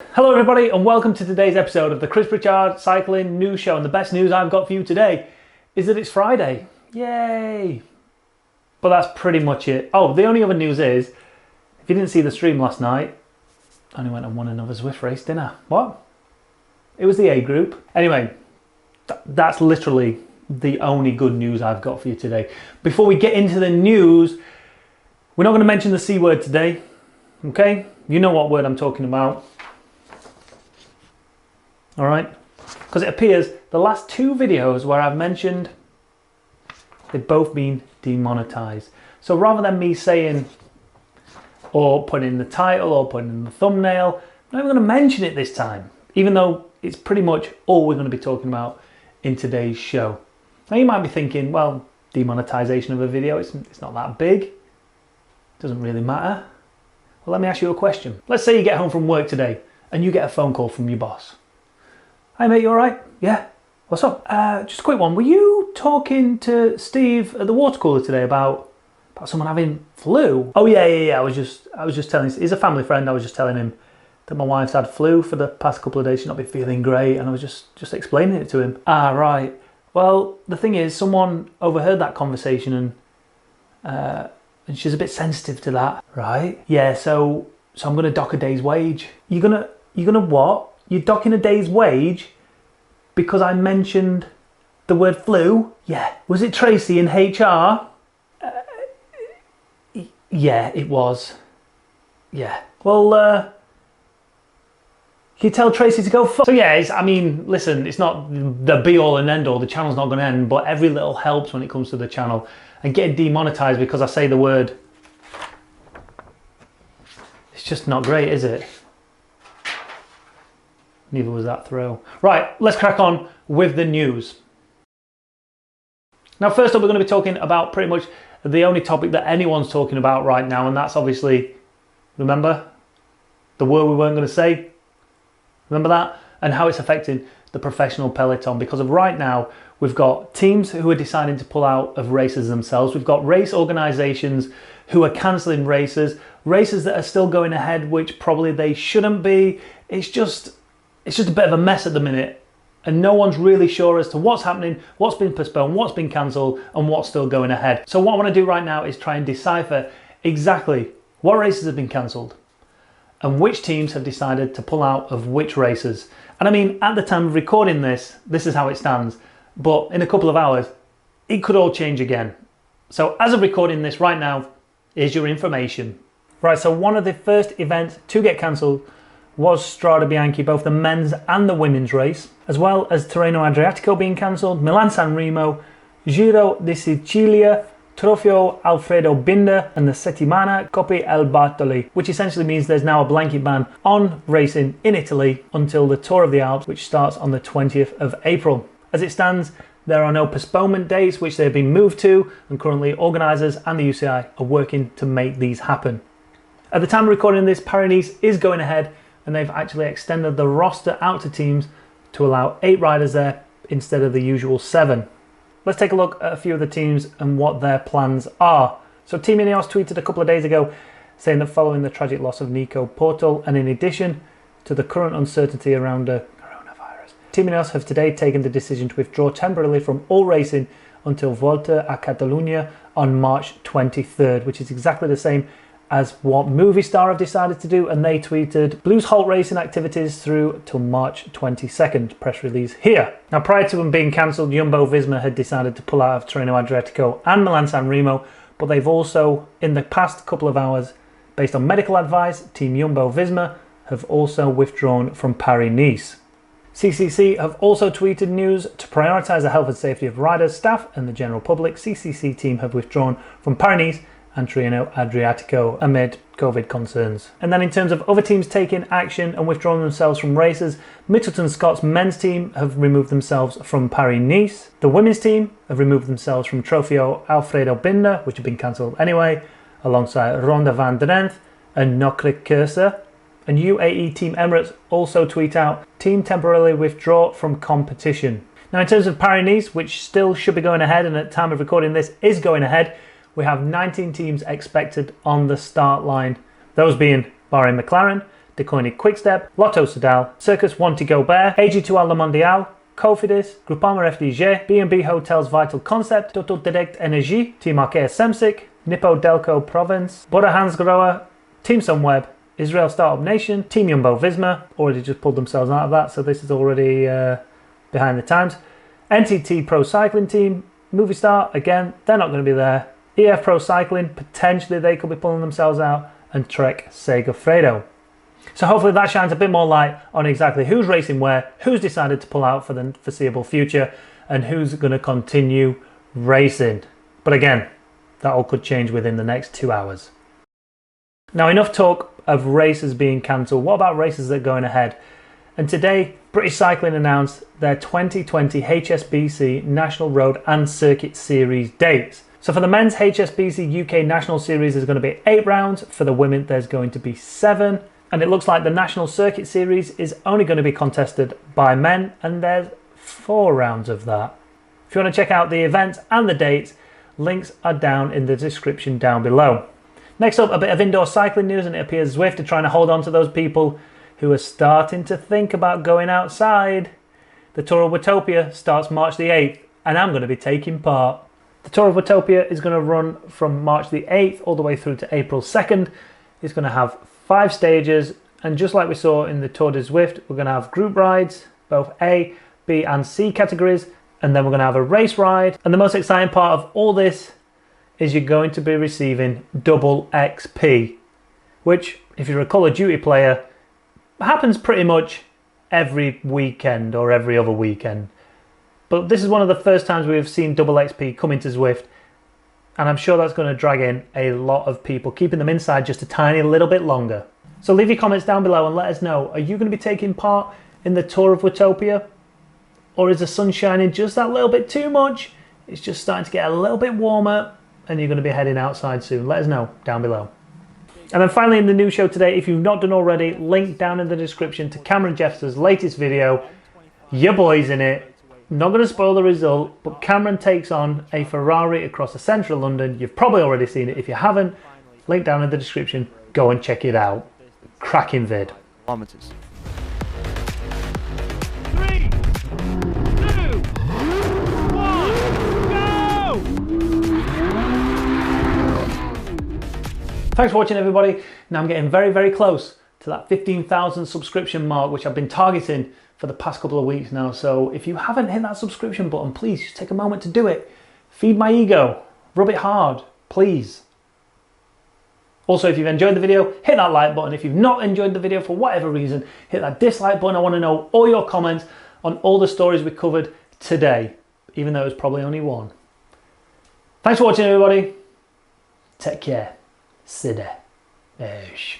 Hello everybody and welcome to today's episode of the Pritchard Cycling News Show, and the best news I've got for you today is that it's Friday. Yay! But that's pretty much it. Oh, the only other news is, if you didn't see the stream last night, I only went and won another Zwift race, didn't I? What? It was the A group. Anyway, that's literally the only good news I've got for you today. Before we get into the news, we're not going to mention the C word today, okay? You know what word I'm talking about. All right, because it appears the last two videos where I've mentioned, they've both been demonetized. So rather than me saying or putting in the title or putting in the thumbnail, I'm not even going to mention it this time, even though it's pretty much all we're going to be talking about in today's show. Now you might be thinking, well, demonetization of a video, it's not that big. It doesn't really matter. Well, let me ask you a question. Let's say you get home from work today and you get a phone call from your boss. Hi mate, you alright? Yeah. What's up? Just a quick one. Were you talking to Steve at the water cooler today about someone having flu? Oh yeah. I was just telling. He's a family friend. I was just telling him that my wife's had flu for the past couple of days. She's not been feeling great, and I was just explaining it to him. Ah, right. Well, the thing is, someone overheard that conversation, and she's a bit sensitive to that. Right? Yeah. So I'm gonna dock a day's wage. You're gonna what? You're docking a day's wage because I mentioned the word flu? Yeah. Was it Tracy in HR? Yeah, it was. Yeah. Well, can you tell Tracy to go fuck? So yeah, I mean, listen, it's not the be all and end all. The channel's not going to end, but every little helps when it comes to the channel. And getting demonetized because I say the word, it's just not great, is it? Neither was that throw. Right, let's crack on with the news. Now, first up, we're going to be talking about pretty much the only topic that anyone's talking about right now, and that's obviously, remember, the word we weren't going to say? Remember that? And how it's affecting the professional peloton, because of right now, we've got teams who are deciding to pull out of races themselves. We've got race organisations who are cancelling races that are still going ahead, which probably they shouldn't be. It's just a bit of a mess at the minute, and no one's really sure as to what's happening, what's been postponed, what's been cancelled, and what's still going ahead. So what I want to do right now is try and decipher exactly what races have been cancelled and which teams have decided to pull out of which races. And I mean, at the time of recording this is how it stands, but in a couple of hours, it could all change again. So as of recording this right now, here's your information. Right, so one of the first events to get cancelled was Strada Bianchi, both the men's and the women's race, as well as Tirreno Adriatico being cancelled, Milan-San Remo, Giro di Sicilia, Trofeo Alfredo Binda, and the Settimana Coppi al Bartoli, which essentially means there's now a blanket ban on racing in Italy until the Tour of the Alps, which starts on the 20th of April. As it stands, there are no postponement dates which they've been moved to, and currently organisers and the UCI are working to make these happen. At the time of recording this, Paris-Nice is going ahead, and they've actually extended the roster out to teams to allow 8 riders there instead of the usual 7. Let's take a look at a few of the teams and what their plans are. So Team Ineos tweeted a couple of days ago saying that following the tragic loss of Nico Portal, and in addition to the current uncertainty around the coronavirus, Team Ineos have today taken the decision to withdraw temporarily from all racing until Volta a Catalunya on March 23rd, which is exactly the same as what Movistar have decided to do, and they tweeted, Blues halt racing activities through till March 22nd, press release here. Now, prior to them being cancelled, Jumbo-Visma had decided to pull out of Tirreno Adriatico and Milan-San Remo, but they've also, in the past couple of hours, based on medical advice, Team Jumbo-Visma have also withdrawn from Paris-Nice. CCC have also tweeted news to prioritise the health and safety of riders, staff and the general public. CCC team have withdrawn from Paris-Nice and Tirreno Adriatico amid COVID concerns. And then in terms of other teams taking action and withdrawing themselves from races, Mitchelton Scott's men's team have removed themselves from Paris-Nice. The women's team have removed themselves from Trofeo Alfredo Binda, which had been cancelled anyway, alongside Ronde van Drenthe and Nokere. And UAE Team Emirates also tweet out, team temporarily withdraw from competition. Now in terms of Paris-Nice, which still should be going ahead and at time of recording this is going ahead, we have 19 teams expected on the start line. Those being Bahrain McLaren, De Koenig Quickstep, Lotto Soudal, Circus Wanty Gobert, AG2 Le Mondial, Cofidis, Groupama FDG, B&B Hotels Vital Concept, Total Direct Energie, Team Arkea Semsic, Nippo Delco Provence, Bora Hansgrohe, Team Sunweb, Israel Startup Nation, Team Jumbo Visma, already just pulled themselves out of that, so this is already behind the times. NTT Pro Cycling Team, Movistar, again, they're not going to be there. EF Pro Cycling, potentially they could be pulling themselves out, and Trek Segafredo. So hopefully that shines a bit more light on exactly who's racing where, who's decided to pull out for the foreseeable future, and who's going to continue racing. But again, that all could change within the next 2 hours. Now, enough talk of races being cancelled. What about races that are going ahead? And today, British Cycling announced their 2020 HSBC National Road and Circuit Series dates. So for the men's HSBC UK National Series, there's going to be 8 rounds. For the women, there's going to be 7. And it looks like the National Circuit Series is only going to be contested by men, and there's 4 rounds of that. If you want to check out the events and the dates, links are down in the description down below. Next up, a bit of indoor cycling news, and it appears Zwift are trying to hold on to those people who are starting to think about going outside. The Tour of Watopia starts March the 8th, and I'm going to be taking part. The Tour of Watopia is going to run from March the 8th all the way through to April 2nd. It's going to have 5 stages, and just like we saw in the Tour de Zwift, we're going to have group rides, both A, B and C categories, and then we're going to have a race ride. And the most exciting part of all this is you're going to be receiving double XP, which, if you're a Call of Duty player, happens pretty much every weekend or every other weekend. But this is one of the first times we've seen double XP come into Zwift, and I'm sure that's going to drag in a lot of people, keeping them inside just a tiny little bit longer. So leave your comments down below and let us know, are you going to be taking part in the Tour of Watopia? Or is the sun shining just that little bit too much? It's just starting to get a little bit warmer and you're going to be heading outside soon. Let us know down below. And then finally in the news show today, if you've not done already, link down in the description to Cameron Jeffers' latest video. Your boy's in it. Not going to spoil the result, but Cameron takes on a Ferrari across the centre of London. You've probably already seen it. If you haven't, link down in the description. Go and check it out. Cracking vid. 3, 2, 1, go! Thanks for watching, everybody. Now I'm getting very, very close to that 15,000 subscription mark, which I've been targeting for the past couple of weeks now. So if you haven't hit that subscription button, please just take a moment to do it. Feed my ego. Rub it hard, please. Also, if you've enjoyed the video, hit that like button. If you've not enjoyed the video for whatever reason, hit that dislike button. I want to know all your comments on all the stories we covered today, even though it was probably only one. Thanks for watching, everybody. Take care. Side. Beijo.